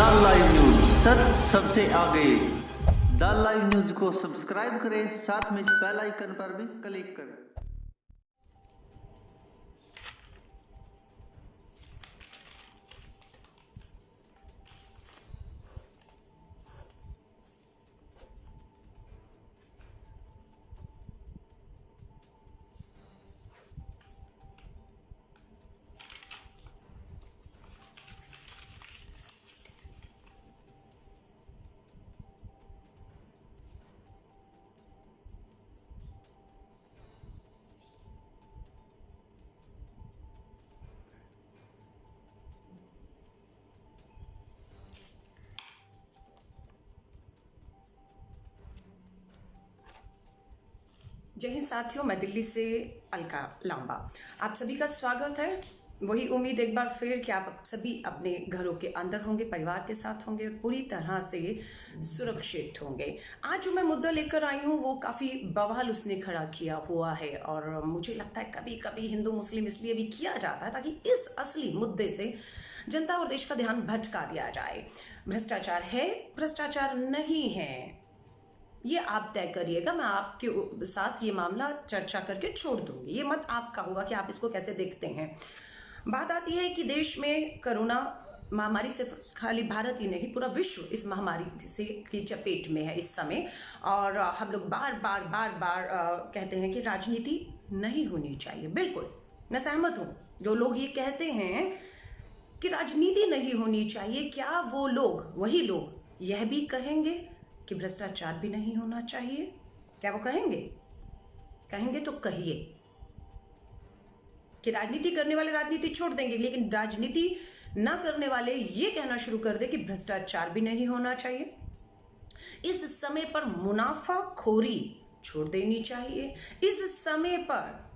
The live news, सच सबसे आगे। The live news को सब्सक्राइब करें, साथ में इस बेल आइकन पर भी क्लिक करें। जय हिंद साथियों, मैं दिल्ली से अलका लांबा आप सभी का स्वागत है। वही उम्मीद एक बार फिर कि आप सभी अपने घरों के अंदर होंगे, परिवार के साथ होंगे और पूरी तरह से सुरक्षित होंगे। आज जो मैं मुद्दा लेकर आई हूँ वो काफ़ी बवाल उसने खड़ा किया हुआ है और मुझे लगता है कभी कभी हिंदू मुस्लिम इसलिए भी किया जाता है ताकि इस असली मुद्दे से जनता और देश का ध्यान भटका दिया जाए। भ्रष्टाचार है, भ्रष्टाचार नहीं है, ये आप तय करिएगा। मैं आपके साथ ये मामला चर्चा करके छोड़ दूंगी। ये मत आपका होगा कि आप इसको कैसे देखते हैं। बात आती है कि देश में कोरोना महामारी सिर्फ खाली भारत ही नहीं, पूरा विश्व इस महामारी से की चपेट में है इस समय। और हम लोग बार बार कहते हैं कि राजनीति नहीं होनी चाहिए। बिल्कुल मैं सहमत हूँ। जो लोग ये कहते हैं कि राजनीति नहीं होनी चाहिए, क्या वो लोग, वही लोग यह भी कहेंगे कि भ्रष्टाचार भी नहीं होना चाहिए? क्या वो कहेंगे? कहेंगे तो कहिए कि राजनीति करने वाले राजनीति छोड़ देंगे, लेकिन राजनीति ना करने वाले ये कहना शुरू कर दे कि भ्रष्टाचार भी नहीं होना चाहिए। इस समय पर मुनाफाखोरी छोड़ देनी चाहिए। इस समय पर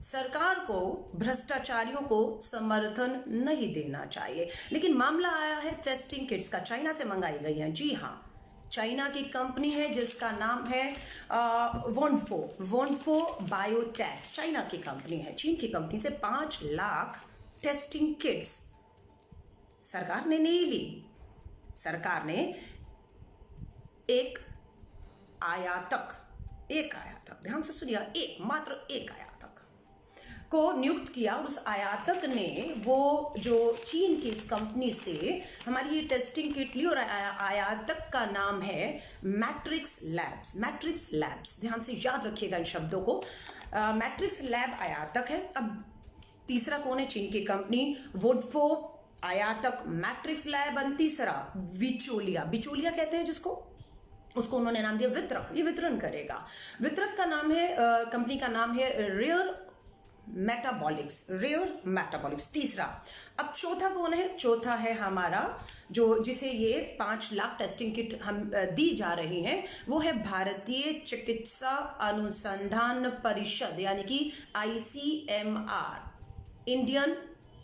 सरकार को भ्रष्टाचारियों को समर्थन नहीं देना चाहिए। लेकिन मामला आया है टेस्टिंग किट्स का, चाइना से मंगाई गई है। जी हाँ, चाइना की कंपनी है जिसका नाम है वोनफो बायोटेक। चाइना की कंपनी है, चीन की कंपनी से 5 लाख टेस्टिंग किट्स सरकार ने नहीं ली। सरकार ने एक आयातक, ध्यान से सुनिए, मात्र एक आयातक को नियुक्त किया और उस आयातक ने वो जो चीन की इस कंपनी से हमारी ये टेस्टिंग किट ली और आयातक का नाम है मैट्रिक्स लैब्स। ध्यान से याद रखिएगा इन शब्दों को। मैट्रिक्स लैब आयातक है। अब तीसरा कौन है? चीन की कंपनी वोडफो, आयातक, मैट्रिक्स लैब, तीसरा बिचौलिया कहते हैं जिसको, उसको उन्होंने नाम दिया वितरक। ये वितरण करेगा। वितरक का नाम है, कंपनी का नाम है रेयर मेटाबॉलिक्स। तीसरा। अब चौथा कौन है? चौथा है हमारा जिसे ये 5 लाख टेस्टिंग किट हम दी जा रही हैं, वो है भारतीय चिकित्सा अनुसंधान परिषद, यानी कि ICMR, Indian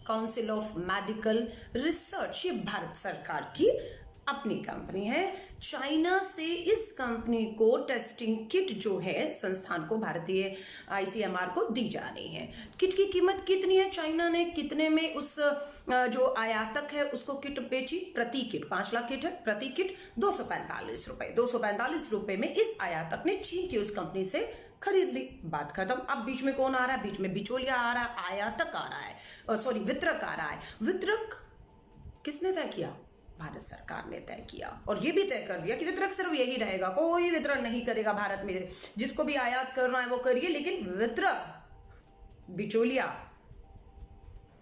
Council of Medical research. ये भारत सरकार की अपनी कंपनी है। चाइना से इस कंपनी को टेस्टिंग किट जो है संस्थान को, भारतीय ICMR को दी जा रही है। किट की कीमत कितनी है? चाइना ने कितने में उस जो आयातक है उसको किट बेची? प्रति किट 5 लाख किट है, प्रति किट 245 रुपए। 245 रुपए में इस आयातक ने चीन की उस कंपनी से खरीद ली। बात खत्म। अब बीच में कौन आ रहा है? बीच में बिचौलिया आ रहा है, आयातक आ रहा है, वितरक आ रहा है। वितरक किसने तय किया? भारत सरकार ने तय किया और ये भी तय कर दिया कि वितरक सिर्फ यही रहेगा, कोई वितरण नहीं करेगा भारत में। जिसको भी आयात करना है वो करिए, लेकिन वितरक, बिचौलिया,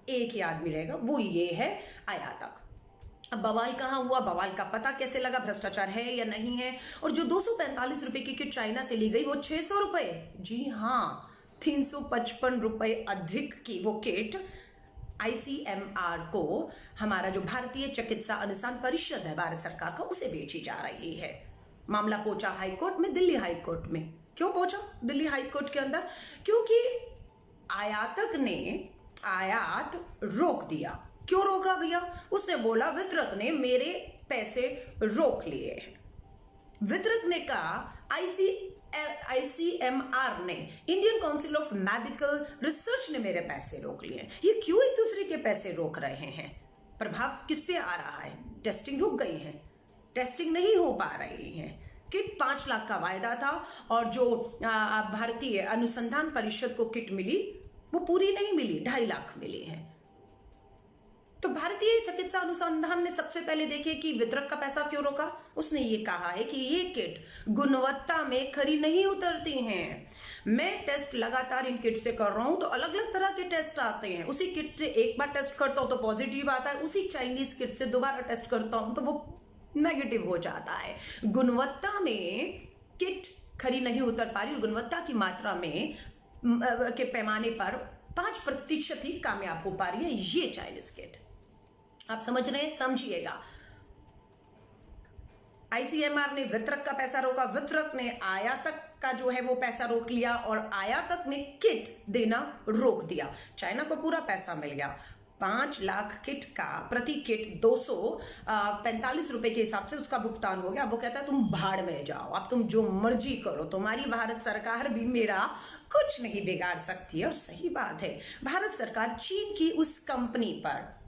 एक ही आदमी रहेगा, वो ये है आयातक। अब बवाल कहाँ हुआ? बवाल का पता कैसे लगा? भ्रष्टाचार है या नहीं है? और जो 245 रुपए की किट चाइना से ली गई वो 600 रुपए, जी हाँ, 355 रुपए अधिक की वो किट ICMR को, हमारा जो भारतीय चिकित्सा अनुसंधान परिषद है भारत सरकार का, उसे बेची जा रही है। मामला पहुंचा हाई कोर्ट में, दिल्ली हाई कोर्ट में। क्यों पहुंचा दिल्ली हाई कोर्ट के अंदर? क्योंकि आयातक ने आयात रोक दिया। क्यों रोका भैया? उसने बोला वितरक ने मेरे पैसे रोक लिए हैं। वितरक ने कहा ICMR ने, Indian Council of Medical research ने मेरे पैसे रोक लिए। ये क्यों एक दूसरे के पैसे रोक रहे हैं? प्रभाव किस पे आ रहा है? टेस्टिंग रुक गई है, टेस्टिंग नहीं हो पा रही है। किट 5 लाख का वायदा था और जो भारतीय अनुसंधान परिषद को किट मिली वो पूरी नहीं मिली, 2.5 लाख मिली है। तो भारतीय चिकित्सा अनुसंधान ने सबसे पहले देखे कि वितरक का पैसा क्यों रोका। उसने ये कहा है कि ये किट गुणवत्ता में खरी नहीं उतरती हैं। मैं टेस्ट लगातार इन किट से कर रहा हूं तो अलग अलग तरह के टेस्ट आते हैं। उसी किट से एक बार टेस्ट करता हूं तो पॉजिटिव आता है, उसी चाइनीज किट से दोबारा टेस्ट करता हूं तो वो नेगेटिव हो जाता है। गुणवत्ता में किट खरी नहीं उतर पा रही, गुणवत्ता की मात्रा में के पैमाने पर 5% ही कामयाब हो पा रही है ये चाइनीज किट। आप समझ रहे हैं, समझिएगा। आईसीएमआर ने वितरक का पैसा रोका, वितरक ने आयातक का जो है वो पैसा रोक लिया और आयातक ने किट देना रोक दिया। चाइना को पूरा पैसा मिल गया। 5 लाख किट का प्रति किट 245 रुपए के हिसाब से उसका भुगतान हो गया। वो कहता है तुम भाड़ में जाओ, अब तुम जो मर्जी करो, तुम्हारी भारत सरकार भी मेरा कुछ नहीं बिगाड़ सकती है। और सही बात है, भारत सरकार चीन की उस कंपनी पर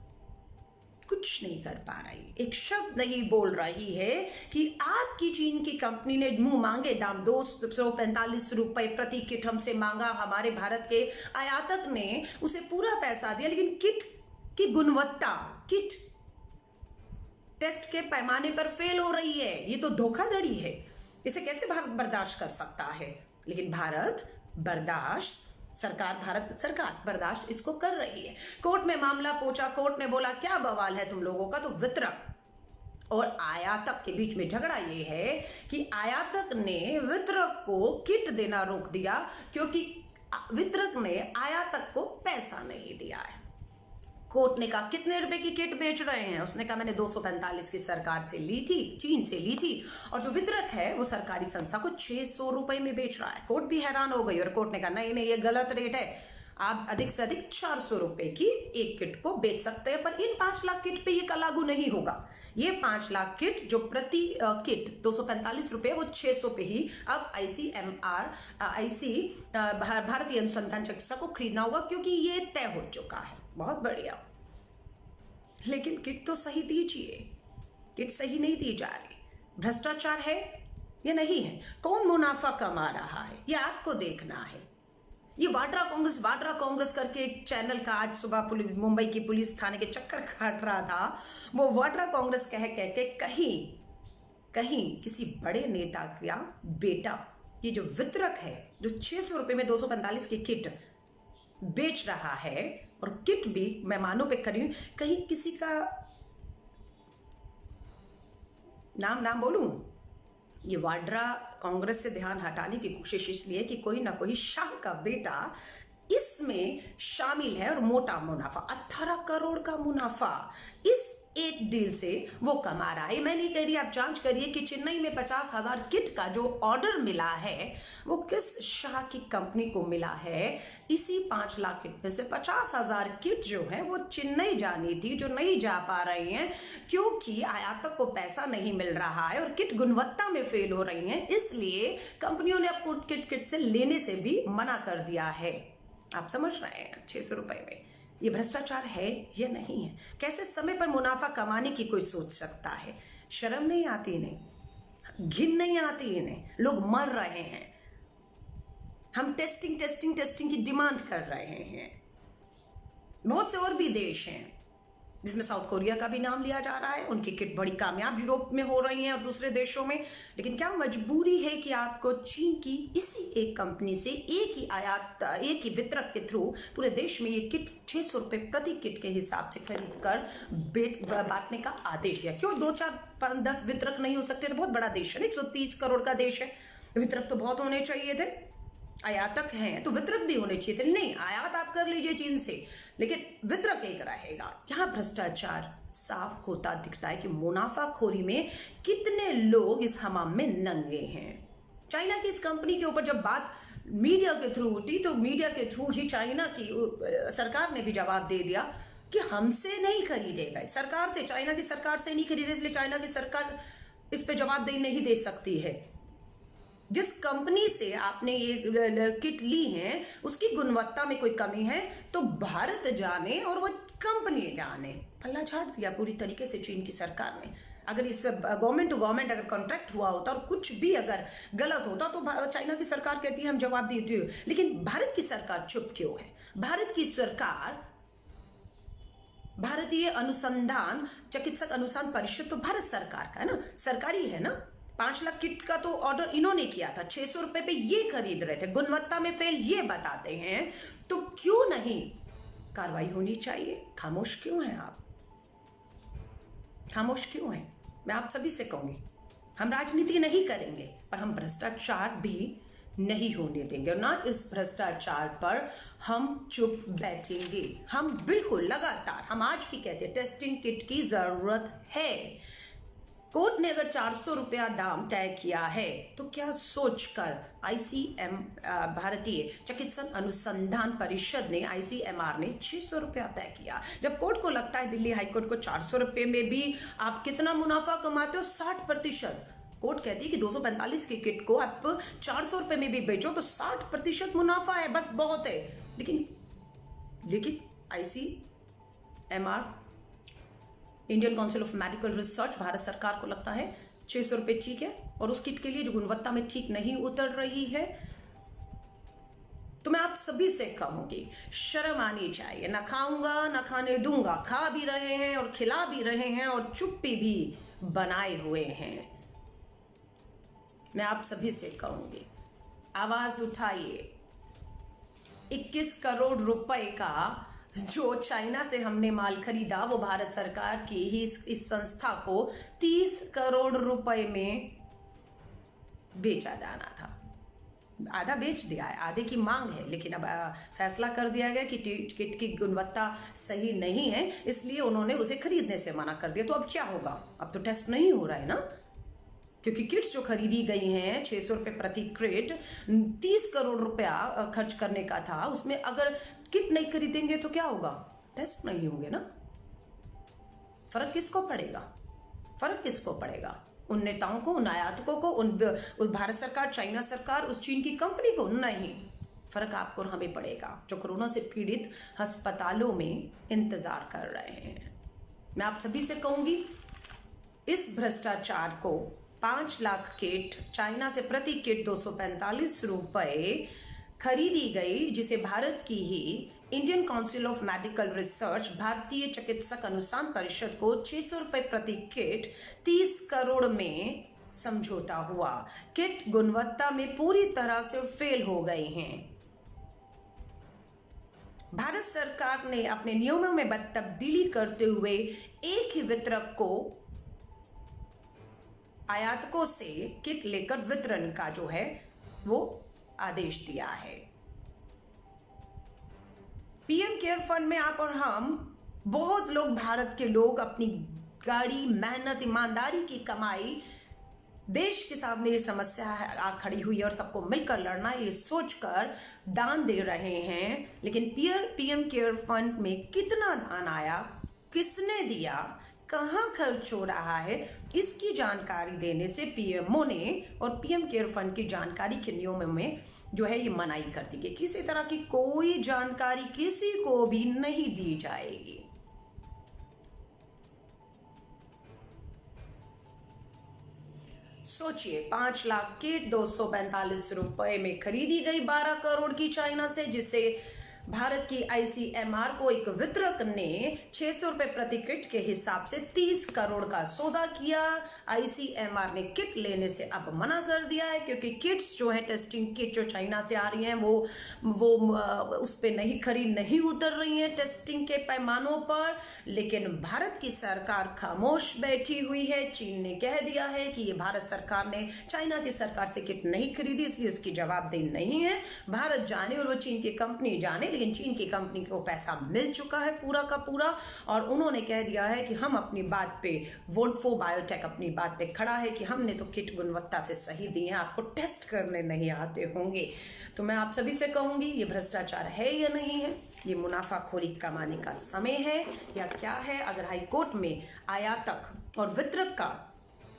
कुछ नहीं कर पा रही, एक शब्द नहीं बोल रही है कि आपकी चीन की कंपनी ने मुंह मांगे दाम 245 रुपए प्रति किट हमसे मांगा। हमारे भारत के आयातक ने उसे पूरा पैसा दिया, लेकिन किट की गुणवत्ता, किट टेस्ट के पैमाने पर फेल हो रही है। ये तो धोखाधड़ी है, इसे कैसे भारत बर्दाश्त कर सकता है। लेकिन भारत सरकार बर्दाश्त इसको कर रही है। कोर्ट में मामला पहुंचा, कोर्ट ने बोला क्या बवाल है तुम लोगों का। तो वितरक और आयातक के बीच में झगड़ा ये है कि आयातक ने वितरक को किट देना रोक दिया क्योंकि वितरक ने आयातक को पैसा नहीं दिया है। कोर्ट ने कहा कितने रुपए की किट बेच रहे हैं। उसने कहा मैंने 245 की सरकार से ली थी, चीन से ली थी, और जो वितरक है वो सरकारी संस्था को 600 रुपए में बेच रहा है। कोर्ट भी हैरान हो गई और कोर्ट ने कहा नहीं ये गलत रेट है, आप अधिक से अधिक 400 रुपए की एक किट को बेच सकते हैं, पर इन 5 लाख किट पे ये लागू नहीं होगा। ये 5 लाख किट जो प्रति किट 245 रुपए, वो 600 पे ही अब आईसीएमआर भारतीय अनुसंधान चिकित्सा को खरीदना होगा क्योंकि ये तय हो चुका है। बहुत बढ़िया, लेकिन किट तो सही दीजिए, किट सही नहीं दी जा रही। भ्रष्टाचार है या नहीं है, कौन मुनाफा कमा रहा है, ये आपको देखना है। ये वाड्रा कांग्रेस करके एक चैनल का आज सुबह मुंबई की पुलिस थाने के चक्कर काट रहा था। वो वाड्रा कांग्रेस कह के कहीं किसी बड़े नेता का बेटा, ये जो वितरक है जो 600 रुपए में 245 की किट बेच रहा है, और किट भी मेहमानों पे करी, कहीं किसी का नाम बोलूं, ये वाड्रा कांग्रेस से ध्यान हटाने की कोशिश इसलिए कि कोई ना कोई शाह का बेटा इसमें शामिल है और मोटा मुनाफा, 18 करोड़ का मुनाफा इस एक डील से वो कमा रहा है। मैं नहीं कह रही, आप जांच करिए कि चेन्नई में 50,000 किट का जो ऑर्डर मिला है वो किस शाह की कंपनी को मिला है। इसी 5 लाख किट में से 50,000 किट जो है वो चेन्नई जानी थी, जो नहीं जा पा रही हैं क्योंकि आयातक को पैसा नहीं मिल रहा है और किट गुणवत्ता में फेल हो रही हैं। इसलिए कंपनियों ने आपको किट से लेने से भी मना कर दिया है। आप समझ रहे हैं, 600 रुपए में ये भ्रष्टाचार है या नहीं है। कैसे समय पर मुनाफा कमाने की कोई सोच सकता है। शर्म नहीं आती इन्हें, घिन नहीं आती इन्हें। लोग मर रहे हैं, हम टेस्टिंग की डिमांड कर रहे हैं। बहुत से और भी देश हैं जिसमें साउथ कोरिया का भी नाम लिया जा रहा है, उनकी किट बड़ी कामयाब यूरोप में हो रही है और दूसरे देशों में। लेकिन क्या मजबूरी है कि आपको चीन की इसी एक कंपनी से एक ही वितरक के थ्रू पूरे देश में ये किट 600 रुपए प्रति किट के हिसाब से खरीद कर बांटने का आदेश दिया। क्यों 2, 4, 5, 10 वितरक नहीं हो सकते? तो बहुत बड़ा देश है, 130 करोड़ का देश है, वितरक तो बहुत होने चाहिए थे। आयातक हैं तो वितरक भी होने चाहिए थे। नहीं, आयात आप कर लीजिए चीन से, लेकिन वितरक एक रहेगा। यहाँ भ्रष्टाचार साफ होता दिखता है कि मुनाफाखोरी में कितने लोग इस हमाम में नंगे हैं। चाइना की इस कंपनी के ऊपर जब बात मीडिया के थ्रू उठी तो मीडिया के थ्रू ही चाइना की सरकार ने भी जवाब दे दिया कि हमसे नहीं खरीदेगा, सरकार से, चाइना की सरकार से नहीं खरीदे, इसलिए चाइना की सरकार इस पे जवाबदेही नहीं दे सकती है। जिस कंपनी से आपने ये किट ली है उसकी गुणवत्ता में कोई कमी है तो भारत जाने और वो कंपनी जाने, पल्ला झाड़ दिया पूरी तरीके से चीन की सरकार ने। अगर इस गवर्नमेंट टू गवर्नमेंट अगर कॉन्ट्रैक्ट हुआ होता और कुछ भी अगर गलत होता तो चाइना की सरकार कहती है हम जवाब देते हो, लेकिन भारत की सरकार चुप क्यों है? भारत की सरकार, भारतीय अनुसंधान चिकित्सक अनुसंधान परिषद तो भारत सरकार का है ना, सरकारी है ना। 5 लाख किट का तो ऑर्डर इन्होंने किया था, 600 रुपए पे ये खरीद रहे थे, गुणवत्ता में फेल ये बताते हैं, तो क्यों नहीं कार्रवाई होनी चाहिए? खामोश क्यों हैं आप? खामोश क्यों हैं? मैं आप सभी से कहूंगी, हम राजनीति नहीं करेंगे पर हम भ्रष्टाचार भी नहीं होने देंगे, और ना इस भ्रष्टाचार पर हम चुप बैठेंगे। हम बिल्कुल लगातार, हम आज भी कहते हैं टेस्टिंग किट की जरूरत है। कोर्ट ने अगर 400 रुपया दाम तय किया है तो क्या सोचकर ICM भारतीय चिकित्सक अनुसंधान परिषद ने, ICMR ने 600 रुपया तय किया। जब कोर्ट को लगता है दिल्ली हाईकोर्ट को 400 रुपये में भी आप कितना मुनाफा कमाते हो, 60%। कोर्ट कहती है कि 245 की किट को आप 400 रुपये में भी बेचो तो 60% मुनाफा है, बस बहुत है। लेकिन ICMR, Indian Council of Medical research, Bharat सरकार को लगता है 600 रुपये ठीक है, और उस किट के लिए जो गुणवत्ता में ठीक नहीं उतर रही है। तो मैं आप सभी से कहूंगी, शर्म आनी चाहिए। ना खाऊंगा ना खाने दूंगा, खा भी रहे हैं और खिला भी रहे हैं और चुप्पी भी बनाए हुए हैं। मैं आप सभी से कहूंगी, आवाज उठाइए। 21 करोड़ रुपए का जो चाइना से हमने माल खरीदा वो भारत सरकार की ही इस संस्था को 30 करोड़ रुपए में बेचा जाना था। आधा बेच दिया है, आधे की मांग है, लेकिन अब फैसला कर दिया गया कि किट की गुणवत्ता सही नहीं है, इसलिए उन्होंने उसे खरीदने से मना कर दिया। तो अब क्या होगा? अब तो टेस्ट नहीं हो रहा है ना, क्योंकि किट्स जो खरीदी गई हैं 600 रुपये प्रति क्रेट, 30 करोड़ रुपया खर्च करने का था, उसमें अगर किट नहीं खरीदेंगे तो क्या होगा? टेस्ट नहीं होंगे ना। फर्क किसको पड़ेगा? फर्क किसको पड़ेगा? उन नेताओं को, उन आयातकों को, उन भारत सरकार, चाइना सरकार, उस चीन की कंपनी को? नहीं, फर्क आपको और हमें पड़ेगा जो कोरोना से पीड़ित अस्पतालों में इंतजार कर रहे हैं। मैं आप सभी से कहूंगी, इस भ्रष्टाचार को 5 लाख किट, चाइना से प्रति किट 245 रुपए खरीदी गई, जिसे भारत की ही Indian Council of Medical Research, भारतीय चिकित्सक अनुसंधान परिषद को 600 रुपए प्रति किट 30 करोड़ में समझौता हुआ। किट गुणवत्ता में पूरी तरह से फेल हो गई हैं। भारत सरकार ने अपने नियमों में तब्दीली करते हुए एक ही वितरक को आयातकों से किट लेकर वितरण का जो है वो आदेश दिया है। पीएम केयर फंड में आप और हम, बहुत लोग, भारत के लोग अपनी गाड़ी, मेहनत, ईमानदारी की कमाई, देश के सामने ये समस्या आ खड़ी हुई है और सबको मिलकर लड़ना, ये सोचकर दान दे रहे हैं। लेकिन पीएम केयर फंड में कितना दान आया, किसने दिया, कहां खर्च हो रहा है, इसकी जानकारी देने से पीएमओ ने और पीएम केयर फंड की जानकारी के नियमों में जो है ये मनाही कर दी गई। किसी तरह की कोई जानकारी किसी को भी नहीं दी जाएगी। सोचिए, 5 लाख किट 245 रुपए में खरीदी गई 12 करोड़ की चाइना से, जिसे भारत की ICMR को एक वितरक ने 600 रुपए प्रति किट के हिसाब से 30 करोड़ का सौदा किया। ICMR ने किट लेने से अब मना कर दिया है, क्योंकि किट्स जो है, टेस्टिंग किट जो चाइना से आ रही हैं, वो उस पे नहीं उतर रही हैं टेस्टिंग के पैमानों पर। लेकिन भारत की सरकार खामोश बैठी हुई है। चीन ने कह दिया है कि ये भारत सरकार ने चाइना की सरकार से किट नहीं खरीदी, इसलिए उसकी जवाबदेही नहीं है। भारत जाने और वो चीन की कंपनी जाने, लेकिन चीन की कंपनी को पैसा मिल चुका है पूरा का पूरा, और उन्होंने कह दिया है कि हम अपनी बात पे, वोल्फो बायोटेक अपनी बात पे खड़ा है कि हमने तो किट गुणवत्ता से सही दी है, आपको टेस्ट करने नहीं आते होंगे। तो मैं आप सभी से कहूंगी, ये भ्रष्टाचार है या नहीं है? ये मुनाफाखोरी कमाने का समय है या क्या है? अगर हाई कोर्ट में आयातक और वितरक का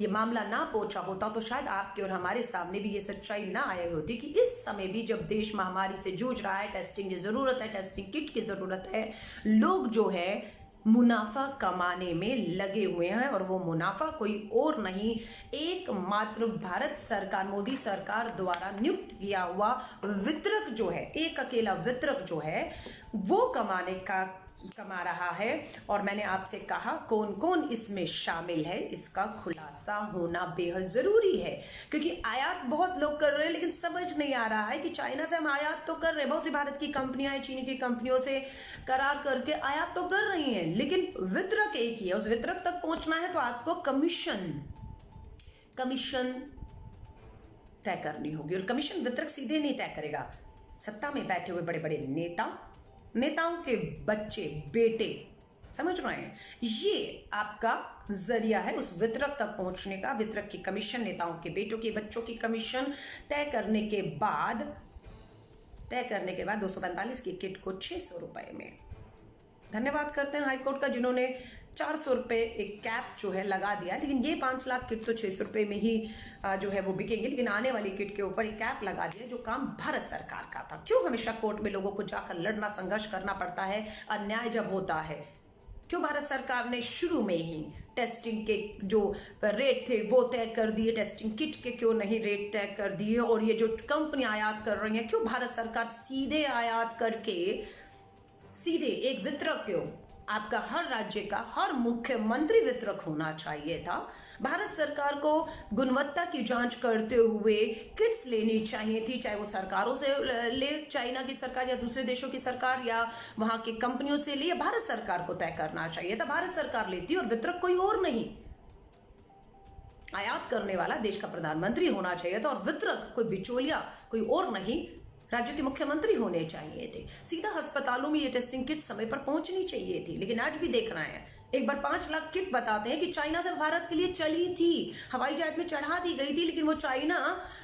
ये मामला ना पहुंचा होता तो शायद आपके और हमारे सामने भी ये सच्चाई ना आई होती कि इस समय भी जब देश महामारी से जूझ रहा है, टेस्टिंग की जरूरत है, टेस्टिंग किट की जरूरत है, लोग जो है मुनाफा कमाने में लगे हुए हैं। और वो मुनाफा कोई और नहीं, एकमात्र भारत सरकार, मोदी सरकार द्वारा नियुक्त किया हुआ वितरक जो है, एक अकेला वितरक जो है वो कमा रहा है। और मैंने आपसे कहा कौन कौन इसमें शामिल है, इसका खुलासा होना बेहद जरूरी है, क्योंकि आयात बहुत लोग कर रहे हैं लेकिन समझ नहीं आ रहा है कि चाइना से हम आयात तो कर रहे हैं, बहुत सी भारत की कंपनियां हैं, चीन की कंपनियों से करार करके आयात तो कर रही हैं, लेकिन वितरक एक ही है। उस वितरक तक पहुंचना है तो आपको कमीशन तय करनी होगी, और कमीशन वितरक सीधे नहीं तय करेगा। सत्ता में बैठे हुए बड़े बड़े नेताओं के बच्चे, बेटे, समझ रहे हैं, ये आपका जरिया है उस वितरक तक पहुंचने का। वितरक की कमीशन, नेताओं के बेटों के बच्चों की कमीशन तय करने के बाद 245 की किट को 600 रुपए में। धन्यवाद करते हैं हाईकोर्ट का जिन्होंने 400 रुपए एक कैप जो है लगा दिया, लेकिन ये 5 लाख किट तो 600 रुपए में ही जो है वो बिकेंगे, लेकिन आने वाली किट के ऊपर एक कैप लगा दिया जो काम भारत सरकार का था। क्यों हमेशा कोर्ट में लोगों को जाकर लड़ना, संघर्ष करना पड़ता है अन्याय जब होता है? क्यों भारत सरकार ने शुरू में ही टेस्टिंग के जो रेट थे वो तय कर दिए, टेस्टिंग किट के क्यों नहीं रेट तय कर दिए? और ये जो कंपनी आयात कर रही है, क्यों भारत सरकार सीधे आयात करके सीधे एक वितरक, क्यों आपका हर राज्य का हर मुख्यमंत्री वितरक होना चाहिए था? भारत सरकार को गुणवत्ता की जांच करते हुए किट्स लेनी चाहिए थी, चाहे वो सरकारों से ले, चाइना की सरकार या दूसरे देशों की सरकार या वहां की कंपनियों से ले, भारत सरकार को तय करना चाहिए था। भारत सरकार लेती और वितरक कोई और नहीं, आयात करने वाला देश का प्रधानमंत्री होना चाहिए था, और वितरक कोई बिचौलिया, कोई और नहीं, राज्य के मुख्यमंत्री होने चाहिए थे। सीधा अस्पतालों में ये टेस्टिंग किट समय पर पहुंचनी चाहिए थी। लेकिन आज भी देख रहे हैं, एक बार 5 लाख किट बताते हैं कि चाइना से भारत के लिए चली थी, हवाई जहाज में चढ़ा दी गई थी, लेकिन वो चाइना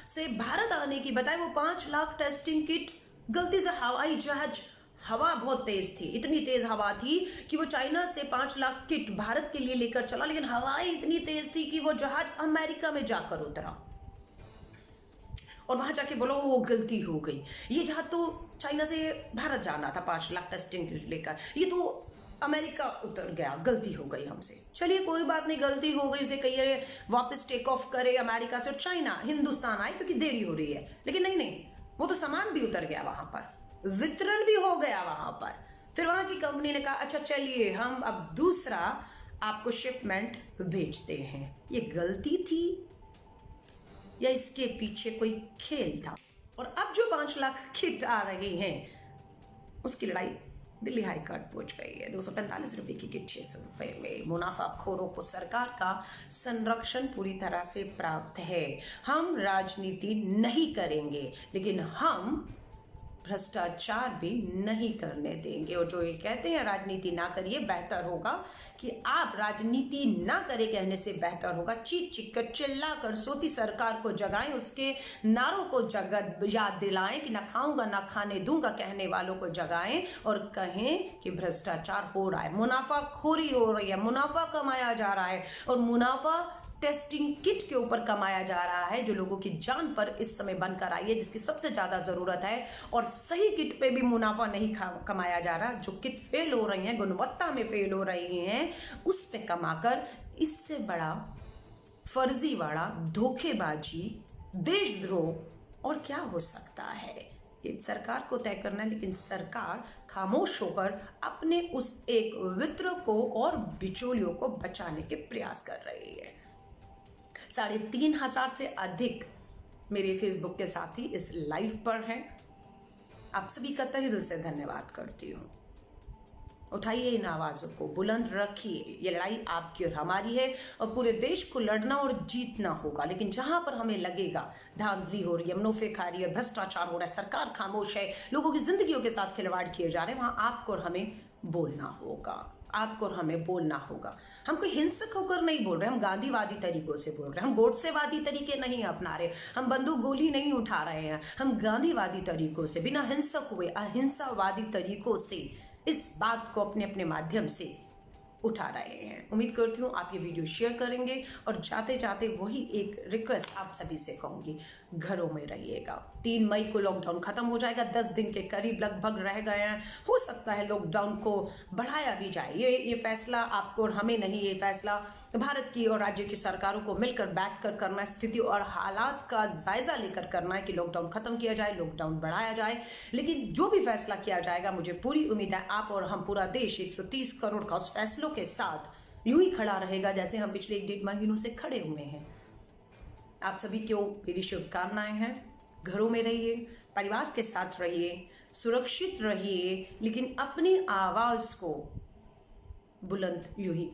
से भारत आने की बजाय वो 5 लाख टेस्टिंग किट गलती से हवाई जहाज, हवा बहुत तेज थी, इतनी तेज हवा थी कि वो चाइना से 5 लाख किट भारत के लिए लेकर चला, लेकिन हवाएं इतनी तेज थी कि वो जहाज अमेरिका में जाकर उतरा और वहां जाके बोलो वो गलती हो गई। ये जहाज तो चाइना से भारत जाना था 5 लाख टेस्टिंग लेकर, ये तो अमेरिका उतर गया, गलती हो गई हमसे। चलिए कोई बात नहीं, गलती हो गई, उसे कहिए वापस टेक ऑफ करे अमेरिका से और चाइना हिंदुस्तान आए क्योंकि देरी हो रही है। लेकिन नहीं, वो तो सामान भी उतर गया वहां पर, वितरण भी हो गया वहां पर। फिर वहां की कंपनी ने कहा अच्छा चलिए हम अब दूसरा आपको शिपमेंट भेजते हैं। ये गलती थी या इसके पीछे कोई खेल था? और अब जो 5 लाख किट आ रही हैं उसकी लड़ाई दिल्ली हाई कोर्ट पहुंच गई है। 245 रुपए की किट 600 रुपए में। मुनाफाखोरों को सरकार का संरक्षण पूरी तरह से प्राप्त है। हम राजनीति नहीं करेंगे, लेकिन हम भ्रष्टाचार भी नहीं करने देंगे। और जो ये कहते हैं राजनीति ना करिए, बेहतर होगा कि आप राजनीति ना करे कहने से बेहतर होगा चीख चीख कर, चिल्ला कर सोती सरकार को जगाएं, उसके नारों को याद दिलाएं कि ना खाऊंगा ना खाने दूंगा कहने वालों को जगाएं और कहें कि भ्रष्टाचार हो रहा है, मुनाफाखोरी हो रही है, मुनाफा कमाया जा रहा है। और मुनाफा टेस्टिंग किट के ऊपर कमाया जा रहा है जो लोगों की जान पर इस समय बनकर आई है, जिसकी सबसे ज्यादा जरूरत है। और सही किट पे भी मुनाफा नहीं कमाया जा रहा। जो किट फेल हो रही हैं, गुणवत्ता में फेल हो रही हैं, उस पे कमाकर इससे बड़ा फर्जीवाड़ा, धोखेबाजी, देशद्रोह और क्या हो सकता है? ये सरकार को तय करना है, लेकिन सरकार खामोश होकर अपने उस एक वितरक को और बिचौलियों को बचाने के प्रयास कर रही है। 3,500 से अधिक मेरे फेसबुक के साथी इस लाइव पर हैं। आप सभी का तहे दिल से धन्यवाद करती हूँ। उठाइए इन आवाजों को, बुलंद रखिए। ये लड़ाई आपकी और हमारी है और पूरे देश को लड़ना और जीतना होगा। लेकिन जहां पर हमें लगेगा धांधली हो रही है, मुनाफेखारी है, भ्रष्टाचार हो रहा है, सरकार खामोश है, लोगों की जिंदगियों के साथ खिलवाड़ किए जा रहे हैं, वहां आपको और हमें बोलना होगा। आपको और हमें बोलना होगा। हम कोई हिंसक होकर नहीं बोल रहे, हम गांधीवादी तरीकों से बोल रहे हैं, हम गोडसेवादी तरीके नहीं अपना रहे, हम बंदूक गोली नहीं उठा रहे हैं, हम गांधीवादी तरीकों से, बिना हिंसक हुए अहिंसावादी तरीकों से इस बात को अपने अपने माध्यम से उठा रहे हैं। उम्मीद करती हूँ आप ये वीडियो शेयर करेंगे और जाते जाते वही एक रिक्वेस्ट आप सभी से कहूँगी, घरों में रहिएगा। 3 मई को लॉकडाउन खत्म हो जाएगा, 10 दिन के करीब लगभग रह गए हैं। हो सकता है लॉकडाउन को बढ़ाया भी जाए। ये फैसला आपको और हमें नहीं, ये फैसला भारत की और राज्य की सरकारों को मिलकर बैठकर करना है, स्थिति और हालात का जायजा लेकर करना है कि लॉकडाउन खत्म किया जाए, लॉकडाउन बढ़ाया जाए। लेकिन जो भी फैसला किया जाएगा, मुझे पूरी उम्मीद है आप और हम पूरा देश 130 करोड़ का उस फैसलों के साथ यूं ही खड़ा रहेगा जैसे हम पिछले 1-1.5 महीनों से खड़े हुए हैं। आप सभी को मेरी शुभकामनाएं हैं। घरों में रहिए, परिवार के साथ रहिए, सुरक्षित रहिए, लेकिन अपनी आवाज को बुलंद यूं ही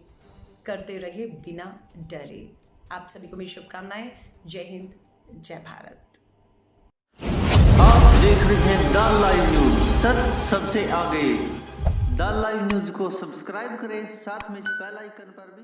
करते रहिए बिना डरे। आप सभी को मेरी शुभकामनाएं। जय हिंद, जय भारत। आप देख रहे हैं द लाइव न्यूज, सच सबसे आगे। द लाइव न्यूज को सब्सक्राइब करें, साथ में इस बेल आइकन पर भी